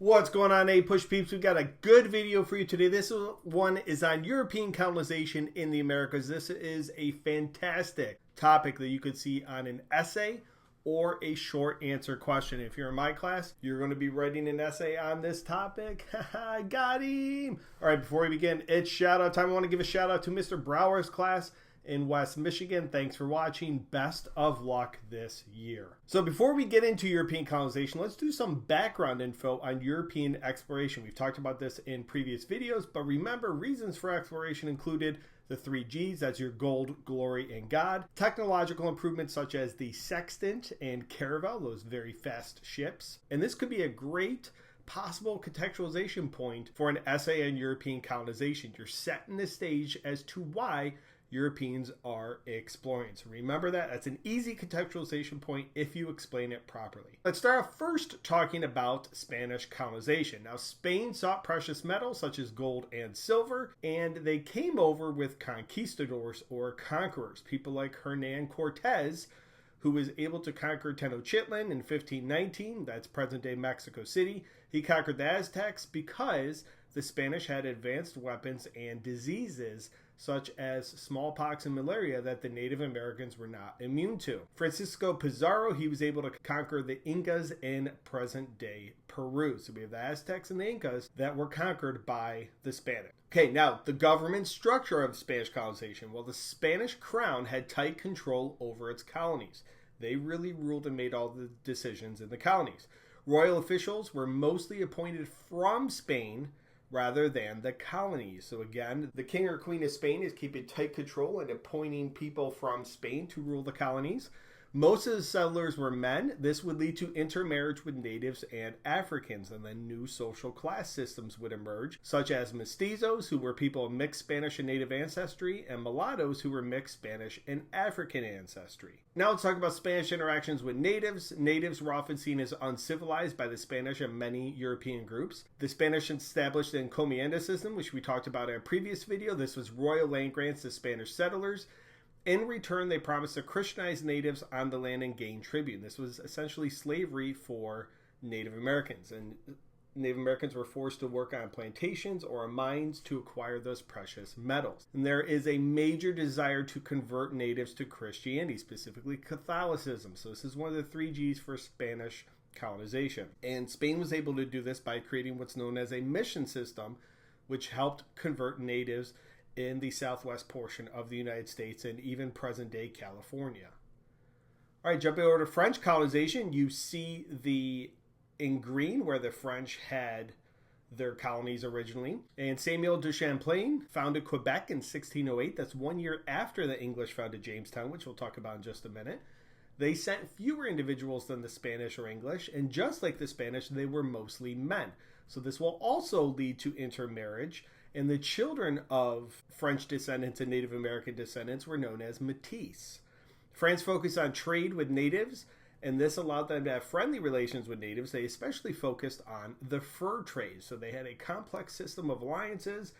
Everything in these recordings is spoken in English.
What's going on, APUSH peeps? We've got a good video for you today. This one is on European colonization in the Americas. This is a fantastic topic that you could see on an essay or a short answer question. If you're in my class, you're going to be writing an essay on this topic. I got him! All right, before we begin, it's shout out time. I want to give a shout out to Mr. Brower's class in West Michigan. Thanks for watching. Best of luck this year. So before we get into European colonization, let's do some background info on European exploration. We've talked about this in previous videos, but remember, reasons for exploration included the 3 G's, that's your gold, glory, and God. Technological improvements such as the sextant and caravel, those very fast ships. And this could be a great possible contextualization point for an essay on European colonization. You're setting the stage as to why Europeans are exploring. So remember that. That's an easy contextualization point if you explain it properly. Let's start off first talking about Spanish colonization. Now, Spain sought precious metals such as gold and silver, and they came over with conquistadors or conquerors, people like Hernan Cortez, who was able to conquer Tenochtitlan in 1519. That's present-day Mexico City. He conquered the Aztecs because the Spanish had advanced weapons and diseases such as smallpox and malaria that the Native Americans were not immune to. Francisco Pizarro, he was able to conquer the Incas in present-day Peru. So we have the Aztecs and the Incas that were conquered by the Spanish. Okay, now the government structure of Spanish colonization. Well, the Spanish crown had tight control over its colonies. They really ruled and made all the decisions in the colonies. Royal officials were mostly appointed from Spain rather than the colonies. So again, the king or queen of Spain is keeping tight control and appointing people from Spain to rule the colonies. Most of the settlers were men. This would lead to intermarriage with natives and Africans, and then new social class systems would emerge, such as mestizos, who were people of mixed Spanish and native ancestry, and mulattoes, who were mixed Spanish and African ancestry. Now let's talk about Spanish interactions with natives. Natives were often seen as uncivilized by the Spanish and many European groups. The Spanish established the encomienda system, which we talked about in a previous video. This was royal land grants to Spanish settlers. In return, they promised to Christianize natives on the land and gain tribute. This was essentially slavery for Native Americans. And Native Americans were forced to work on plantations or mines to acquire those precious metals. And there is a major desire to convert natives to Christianity, specifically Catholicism. So this is one of the 3 G's for Spanish colonization. And Spain was able to do this by creating what's known as a mission system, which helped convert natives in the southwest portion of the United States and even present-day California. All right, jumping over to French colonization, you see in green where the French had their colonies originally. And Samuel de Champlain founded Quebec in 1608. That's 1 year after the English founded Jamestown, which we'll talk about in just a minute. They sent fewer individuals than the Spanish or English, and just like the Spanish, they were mostly men. So this will also lead to intermarriage, and the children of French descendants and Native American descendants were known as métis. France focused on trade with natives, and this allowed them to have friendly relations with natives. They especially focused on the fur trade, so they had a complex system of alliances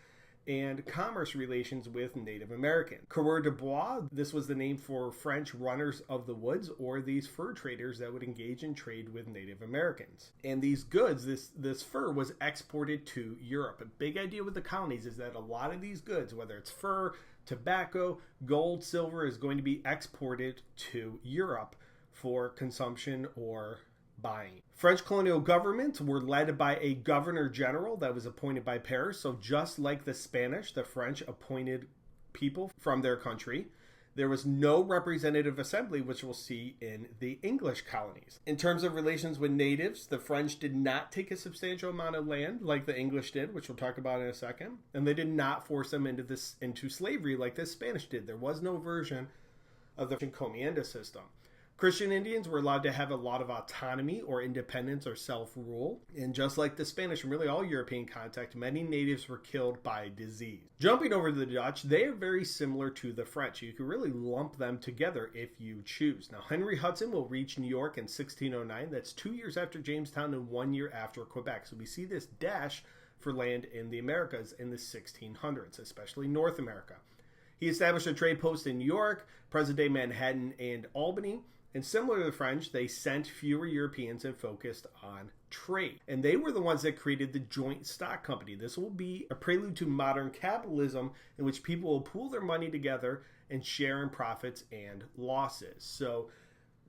and commerce relations with Native Americans. Coureurs de bois, this was the name for French runners of the woods, or these fur traders that would engage in trade with Native Americans. And these goods, this fur was exported to Europe. A big idea with the colonies is that a lot of these goods, whether it's fur, tobacco, gold, silver, is going to be exported to Europe for consumption or buying. French colonial governments were led by a governor general that was appointed by Paris. So just like the Spanish, the French appointed people from their country. There was no representative assembly, which we'll see in the English colonies. In terms of relations with natives, the French did not take a substantial amount of land like the English did, which we'll talk about in a second. And they did not force them into slavery like the Spanish did. There was no version of the encomienda system. Christian Indians were allowed to have a lot of autonomy or independence or self-rule. And just like the Spanish and really all European contact, many natives were killed by disease. Jumping over to the Dutch, they are very similar to the French. You can really lump them together if you choose. Now, Henry Hudson will reach New York in 1609. That's 2 years after Jamestown and 1 year after Quebec. So we see this dash for land in the Americas in the 1600s, especially North America. He established a trade post in New York, present-day Manhattan, and Albany. And similar to the French, they sent fewer Europeans and focused on trade. And they were the ones that created the joint stock company. This will be a prelude to modern capitalism in which people will pool their money together and share in profits and losses. So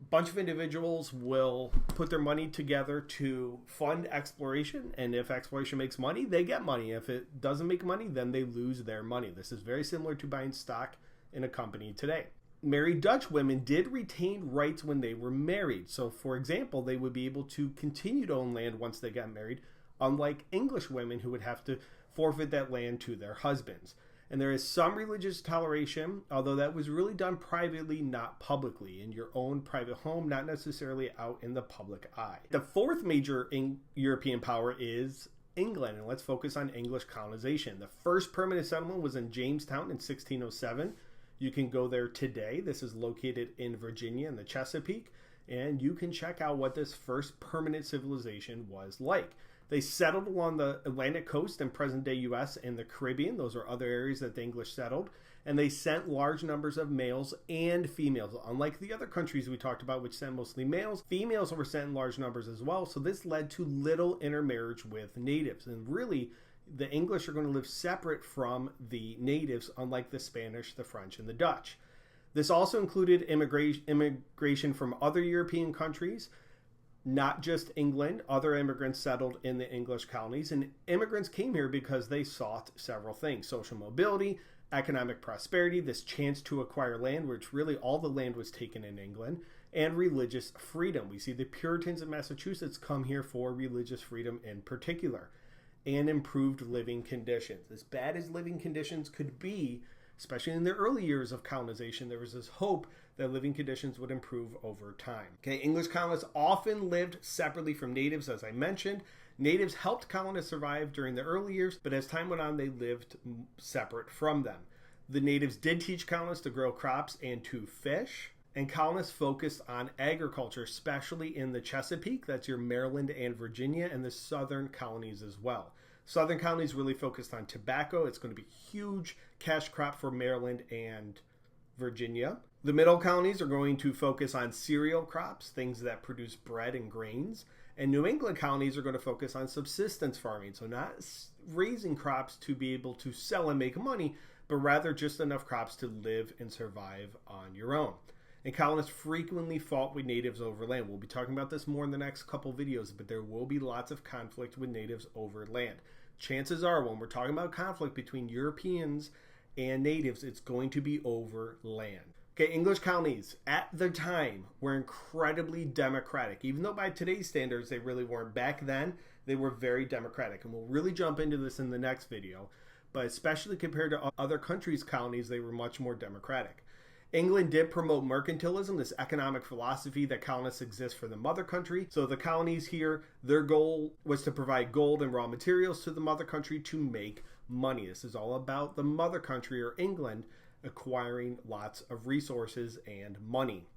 a bunch of individuals will put their money together to fund exploration, and if exploration makes money, they get money. If it doesn't make money, then they lose their money. This is very similar to buying stock in a company today. Married Dutch women did retain rights when they were married. So, for example, they would be able to continue to own land once they got married, unlike English women who would have to forfeit that land to their husbands. And there is some religious toleration, although that was really done privately, not publicly, in your own private home, not necessarily out in the public eye. The fourth major European power is England, and let's focus on English colonization. The first permanent settlement was in Jamestown in 1607. You can go there today. This is located in Virginia in the Chesapeake, and you can check out what this first permanent civilization was like. They settled along the Atlantic coast in present-day U.S. and the Caribbean. Those are other areas that the English settled. And they sent large numbers of males and females. Unlike the other countries we talked about, which sent mostly males, females were sent in large numbers as well. So this led to little intermarriage with natives. And really, the English are going to live separate from the natives, unlike the Spanish, the French, and the Dutch. This also included immigration from other European countries, not just England. Other immigrants settled in the English colonies, and immigrants came here because they sought several things: social mobility, economic prosperity, this chance to acquire land, which really all the land was taken in England, and religious freedom. We see the Puritans of Massachusetts come here for religious freedom in particular, and improved living conditions. As bad as living conditions could be, especially in the early years of colonization, there was this hope that living conditions would improve over time. Okay, English colonists often lived separately from natives, as I mentioned. Natives helped colonists survive during the early years, but as time went on, they lived separate from them. The natives did teach colonists to grow crops and to fish, and colonists focused on agriculture, especially in the Chesapeake. That's your Maryland and Virginia, and the southern colonies as well. Southern colonies really focused on tobacco. It's going to be a huge cash crop for Maryland and Virginia. The middle colonies are going to focus on cereal crops, things that produce bread and grains. And New England colonies are going to focus on subsistence farming, so not raising crops to be able to sell and make money, but rather just enough crops to live and survive on your own. And colonists frequently fought with natives over land. We'll be talking about this more in the next couple videos, but there will be lots of conflict with natives over land. Chances are, when we're talking about conflict between Europeans and natives, it's going to be over land. Okay, English colonies at the time were incredibly democratic. Even though by today's standards they really weren't, back then they were very democratic. And we'll really jump into this in the next video. But especially compared to other countries' colonies, they were much more democratic. England did promote mercantilism, this economic philosophy that colonists exist for the mother country. So the colonies here, their goal was to provide gold and raw materials to the mother country to make money. This is all about the mother country, or England, acquiring lots of resources and money.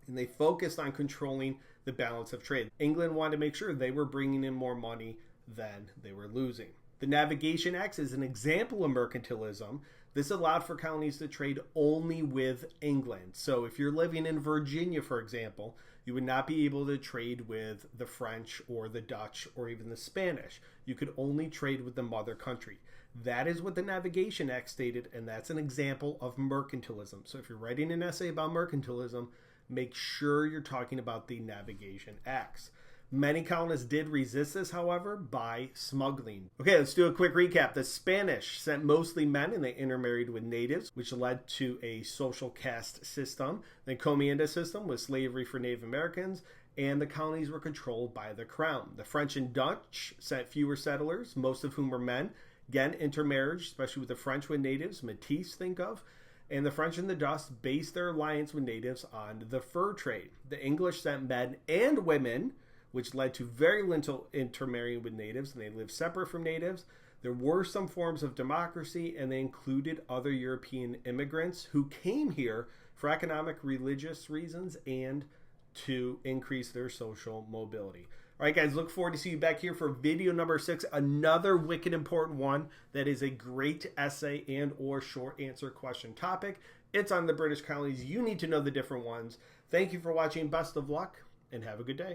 And they focused on controlling the balance of trade. England wanted to make sure they were bringing in more money than they were losing. The Navigation Acts is an example of mercantilism. This allowed for colonies to trade only with England. So if you're living in Virginia, for example, you would not be able to trade with the French or the Dutch or even the Spanish. You could only trade with the mother country. That is what the Navigation Act stated, and that's an example of mercantilism. So if you're writing an essay about mercantilism, make sure you're talking about the Navigation Acts. Many colonists did resist this, however, by smuggling. Okay, let's do a quick recap. The Spanish sent mostly men, and they intermarried with natives, which led to a social caste system. The encomienda system was slavery for Native Americans, and the colonies were controlled by the crown. The French and Dutch sent fewer settlers, most of whom were men. Again, intermarriage, especially with the French with natives, Métis think of. And the French and the Dutch based their alliance with natives on the fur trade. The English sent men and women, which led to very little intermarrying with natives, and they lived separate from natives. There were some forms of democracy, and they included other European immigrants who came here for economic, religious reasons and to increase their social mobility. All right, guys, look forward to see you back here for video number 6, another wicked important one that is a great essay and or short answer question topic. It's on the British colonies. You need to know the different ones. Thank you for watching. Best of luck, and have a good day.